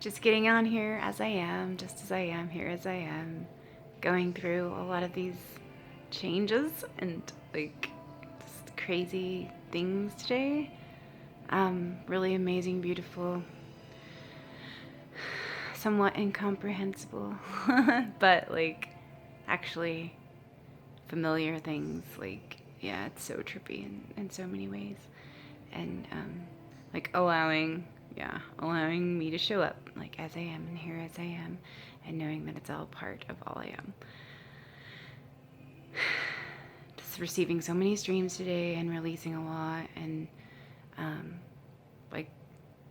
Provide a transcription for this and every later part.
just getting on here as I am, just as I am, here as I am, going through a lot of these changes and like just crazy things today. Really amazing, beautiful, somewhat incomprehensible, but like actually familiar things. Like, yeah, it's so trippy in so many ways. And like allowing me to show up like as I am and here as I am, and knowing that it's all part of all I am. Just receiving so many streams today and releasing a lot, and like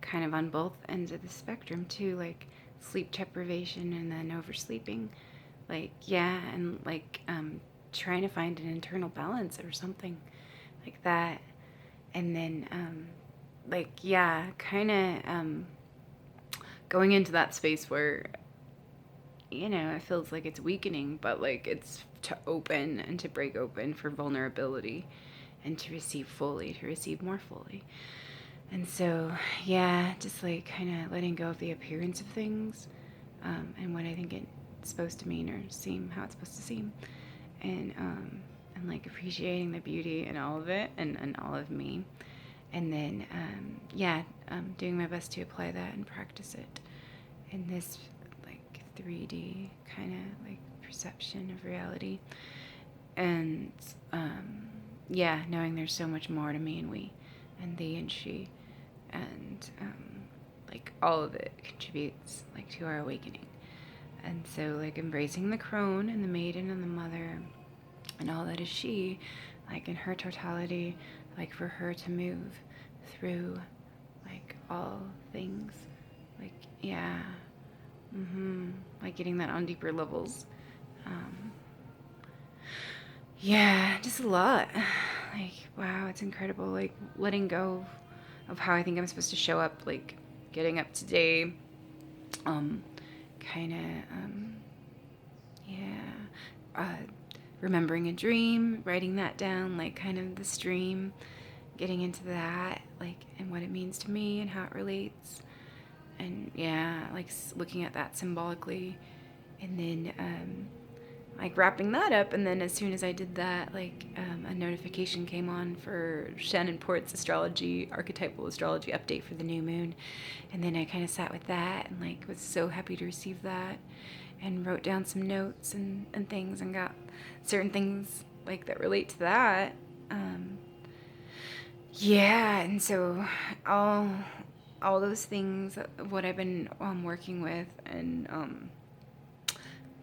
kind of on both ends of the spectrum too, like sleep deprivation and then oversleeping, like and like trying to find an internal balance or something like that. And then kind of going into that space where it feels like it's weakening, but like it's to open and to break open for vulnerability and to receive fully, to receive more fully. And so, just like kind of letting go of the appearance of things, and what I think it's supposed to mean or seem how it's supposed to seem, and like appreciating the beauty in all of it and all of me. And then, doing my best to apply that and practice it in this like 3D kind of like perception of reality. And knowing there's so much more to me and we and they and she, and like all of it contributes like to our awakening. And so like embracing the crone and the maiden and the mother and all that is she, like in her totality, like for her to move through like all things, like like getting that on deeper levels. Just a lot. Like, wow, it's incredible. Like letting go of how I think I'm supposed to show up, like getting up today, kind of, remembering a dream, writing that down, like kind of the stream, getting into that, like, and what it means to me and how it relates. And like looking at that symbolically, and then like wrapping that up. And then as soon as I did that, like a notification came on for Shannon Port's archetypal astrology update for the new moon. And then I kind of sat with that and like was so happy to receive that, and wrote down some notes and things, and got certain things like that relate to that. And so all those things, what I've been working with, and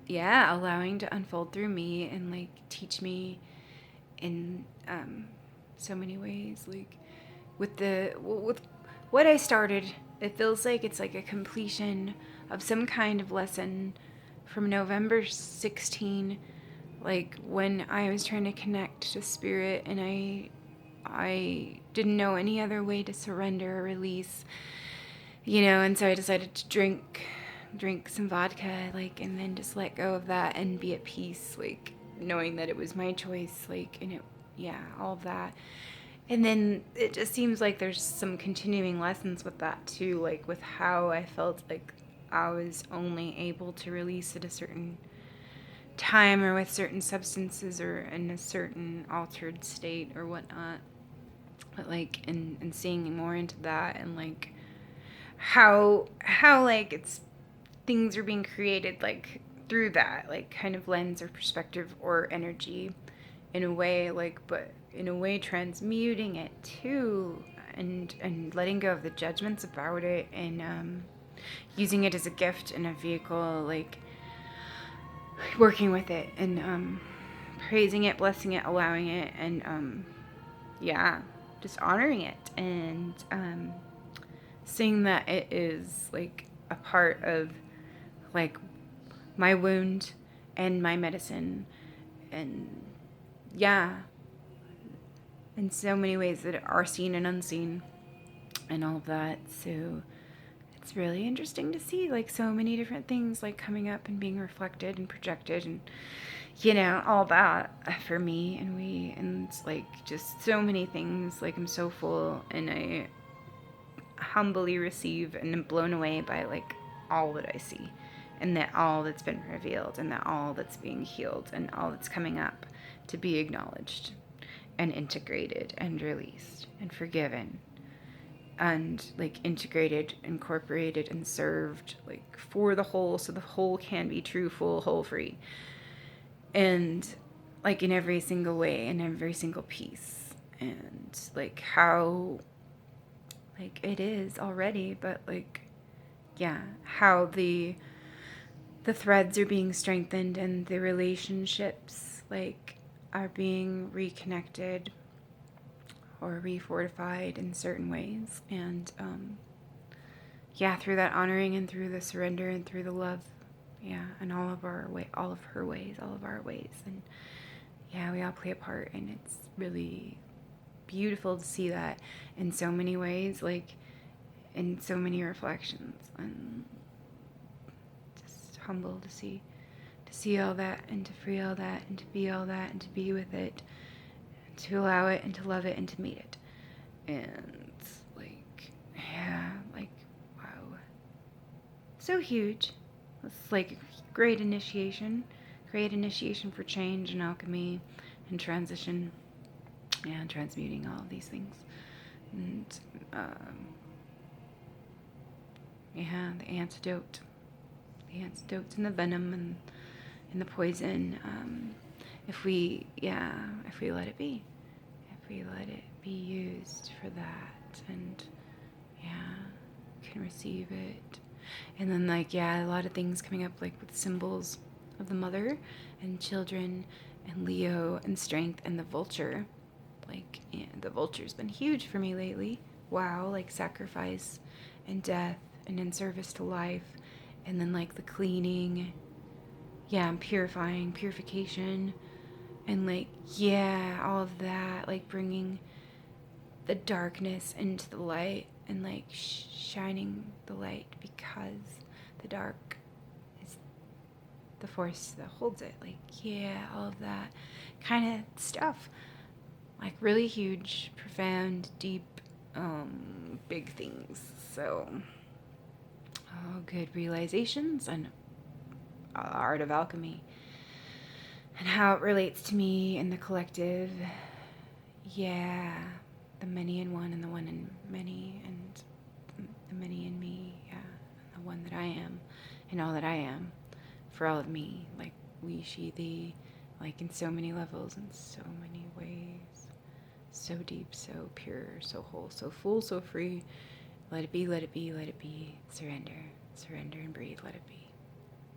allowing to unfold through me and like teach me in so many ways. Like with what I started, it feels like it's like a completion of some kind of lesson from November 16, like when I was trying to connect to spirit, and I didn't know any other way to surrender or release, and so I decided to drink some vodka, like, and then just let go of that and be at peace, like knowing that it was my choice, like, and all of that. And then it just seems like there's some continuing lessons with that too, like with how I felt like I was only able to release at a certain time or with certain substances or in a certain altered state or whatnot. But like and seeing more into that, and like how like it's things are being created like through that like kind of lens or perspective or energy, in a way, like, but in a way transmuting it too, and letting go of the judgments about it, and using it as a gift and a vehicle, like working with it, and praising it, blessing it, allowing it, and just honoring it, and seeing that it is like a part of like my wound and my medicine, and in so many ways that are seen and unseen and all of that. So it's really interesting to see like so many different things like coming up and being reflected and projected, and all that for me and we, and it's like just so many things. Like I'm so full, and I humbly receive and am blown away by like all that I see, and that all that's been revealed, and that all that's being healed, and all that's coming up to be acknowledged and integrated and released and forgiven and like integrated, incorporated, and served like for the whole, so the whole can be true, full, whole, free, and like in every single way, in every single piece, and like how like it is already, but like yeah, how the threads are being strengthened and the relationships like are being reconnected or refortified in certain ways. And yeah, through that honoring and through the surrender and through the love, yeah, and all of our way, all of her ways, all of our ways, and yeah, we all play a part, and it's really beautiful to see that in so many ways, like in so many reflections, and just humble to see all that and to free all that and to be all that and to be with it, and to allow it and to love it and to meet it. And like, yeah, like, wow, so huge. It's like great initiation for change and alchemy and transition and transmuting all of these things. And yeah, the antidotes and the venom and the poison. If we let it be, if we let it be used for that, and yeah, can receive it. And then like, yeah, a lot of things coming up like with symbols of the mother and children and Leo and strength and the vulture. Like, yeah, the vulture's been huge for me lately. Wow, like sacrifice and death and in service to life. And then like the cleaning, yeah, and purification, and like, yeah, all of that, like bringing the darkness into the light and like shining the light, because the dark is the force that holds it. Like, yeah, all of that kind of stuff. Like really huge, profound, deep, big things. So, oh, good realizations and art of alchemy and how it relates to me and the collective. Yeah, the many in one and the one in many, and the many in me. Yeah, and the one that I am and all that I am for all of me. Like we, she, thee, like in so many levels, in so many ways. So deep, so pure, so whole, so full, so free. Let it be, let it be, let it be. Surrender, surrender and breathe, let it be.